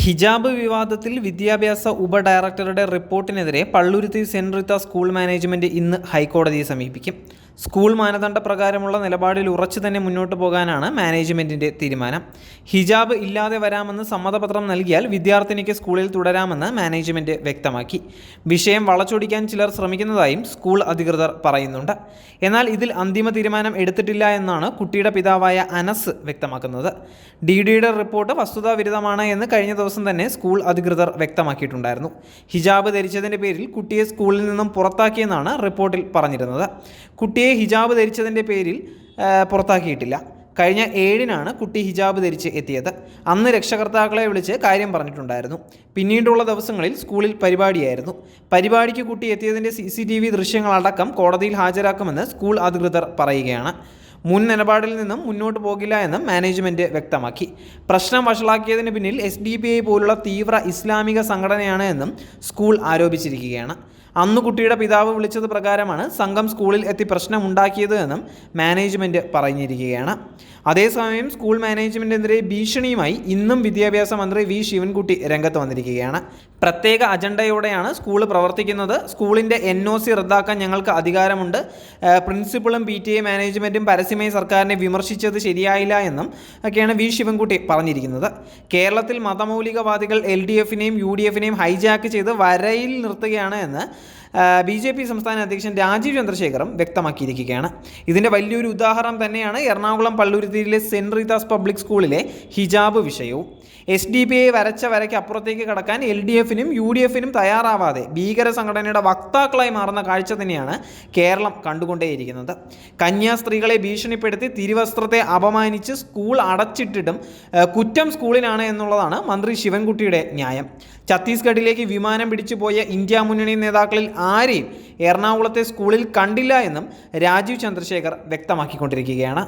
ഹിജാബ് വിവാദത്തിൽ വിദ്യാഭ്യാസ ഉപഡയറക്ടറുടെ റിപ്പോർട്ടിനെതിരെ Palluruthy saint Rita school management ഇന്ന് ഹൈക്കോടതിയെ സമീപിക്കും. സ്കൂൾ മാനദണ്ഡ പ്രകാരമുള്ള നിലപാടിൽ ഉറച്ചു തന്നെ മുന്നോട്ട് പോകാനാണ് മാനേജ്മെന്റിന്റെ തീരുമാനം. ഹിജാബ് ഇല്ലാതെ വരാമെന്ന് സമ്മതപത്രം നൽകിയാൽ വിദ്യാർത്ഥിനിക്ക് സ്കൂളിൽ തുടരാമെന്ന് മാനേജ്മെന്റ് വ്യക്തമാക്കി. വിഷയം വളച്ചൊടിക്കാൻ ചിലർ ശ്രമിക്കുന്നതായും സ്കൂൾ അധികൃതർ പറയുന്നുണ്ട്. എന്നാൽ ഇതിൽ അന്തിമ തീരുമാനം എടുത്തിട്ടില്ല എന്നാണ് കുട്ടിയുടെ പിതാവായ അനസ് വ്യക്തമാക്കുന്നത്. ഡിഡിയുടെ റിപ്പോർട്ട് വസ്തുതാവിരുദ്ധമാണ് എന്ന് കഴിഞ്ഞ ദിവസം തന്നെ സ്കൂൾ അധികൃതർ വ്യക്തമാക്കിയിട്ടുണ്ടായിരുന്നു. ഹിജാബ് ധരിച്ചതിൻ്റെ പേരിൽ കുട്ടിയെ സ്കൂളിൽ നിന്നും പുറത്താക്കിയെന്നാണ് റിപ്പോർട്ടിൽ പറഞ്ഞിരുന്നത്. കുട്ടിയെ ഹിജാബ് ധരിച്ചതിൻ്റെ പേരിൽ പുറത്താക്കിയിട്ടില്ല. കഴിഞ്ഞ 7-നാണ് കുട്ടി ഹിജാബ് ധരിച്ച് എത്തിയത്. അന്ന് രക്ഷകർത്താക്കളെ വിളിച്ച് കാര്യം പറഞ്ഞിട്ടുണ്ടായിരുന്നു. പിന്നീടുള്ള ദിവസങ്ങളിൽ സ്കൂളിൽ പരിപാടിയായിരുന്നു. പരിപാടിക്ക് കുട്ടി എത്തിയതിൻ്റെ CCTV ദൃശ്യങ്ങളടക്കം കോടതിയിൽ ഹാജരാക്കുമെന്ന് സ്കൂൾ അധികൃതർ പറയുകയാണ്. മുൻ നിലപാടിൽ നിന്നും മുന്നോട്ട് പോകില്ല എന്നും മാനേജ്മെൻറ്റ് വ്യക്തമാക്കി. പ്രശ്നം വഷളാക്കിയതിന് പിന്നിൽ SDPI പോലുള്ള തീവ്ര ഇസ്ലാമിക സംഘടനയാണ് എന്നും സ്കൂൾ ആരോപിച്ചിരിക്കുകയാണ്. അന്ന് കുട്ടിയുടെ പിതാവ് വിളിച്ചത് പ്രകാരമാണ് സംഘം സ്കൂളിൽ എത്തി പ്രശ്നമുണ്ടാക്കിയത് എന്നും മാനേജ്മെൻറ്റ് പറഞ്ഞിരിക്കുകയാണ്. അതേസമയം സ്കൂൾ മാനേജ്മെൻറ്റിനെതിരെ ഭീഷണിയുമായി ഇന്നും വിദ്യാഭ്യാസ മന്ത്രി V. ശിവൻകുട്ടി രംഗത്ത് വന്നിരിക്കുകയാണ്. പ്രത്യേക അജണ്ടയോടെയാണ് സ്കൂൾ പ്രവർത്തിക്കുന്നത്. സ്കൂളിൻ്റെ NOC റദ്ദാക്കാൻ ഞങ്ങൾക്ക് അധികാരമുണ്ട്. പ്രിൻസിപ്പളും PTA മാനേജ്മെൻറ്റും പരസ്യമായി സർക്കാരിനെ വിമർശിച്ചത് ശരിയായില്ല എന്നും ഒക്കെയാണ് V. ശിവൻകുട്ടി പറഞ്ഞിരിക്കുന്നത്. കേരളത്തിൽ മതമൗലികവാദികൾ LDFനെയും UDFനെയും ഹൈജാക്ക് ചെയ്ത് വരയിൽ നിർത്തുകയാണ് എന്ന് BJP സംസ്ഥാന അധ്യക്ഷൻ രാജീവ് ചന്ദ്രശേഖറും വ്യക്തമാക്കിയിരിക്കുകയാണ്. ഇതിൻ്റെ വലിയൊരു ഉദാഹരണം തന്നെയാണ് എറണാകുളം പള്ളുരുത്തിയിലെ സെന്റ് റീത്താസ് പബ്ലിക് സ്കൂളിലെ ഹിജാബ് വിഷയവും. SDPI വരച്ച വരയ്ക്ക് അപ്പുറത്തേക്ക് കടക്കാൻ LDFനും UDFനും തയ്യാറാവാതെ ഭീകര സംഘടനയുടെ വക്താക്കളായി മാറുന്ന കാഴ്ച തന്നെയാണ് കേരളം കണ്ടുകൊണ്ടേയിരിക്കുന്നത്. കന്യാസ്ത്രീകളെ ഭീഷണിപ്പെടുത്തി തിരുവസ്ത്രത്തെ അപമാനിച്ച് സ്കൂൾ അടച്ചിട്ടിട്ടും കുറ്റം സ്കൂളിനാണ് എന്നുള്ളതാണ് മന്ത്രി ശിവൻകുട്ടിയുടെ ന്യായം. ഛത്തീസ്ഗഡിലേക്ക് വിമാനം പിടിച്ചു പോയ ഇന്ത്യ മുന്നണി നേതാക്കളിൽ ആരെയും എറണാകുളത്തെ സ്കൂളിൽ കണ്ടില്ല എന്നും രാജീവ് ചന്ദ്രശേഖർ വ്യക്തമാക്കിക്കൊണ്ടിരിക്കുകയാണ്.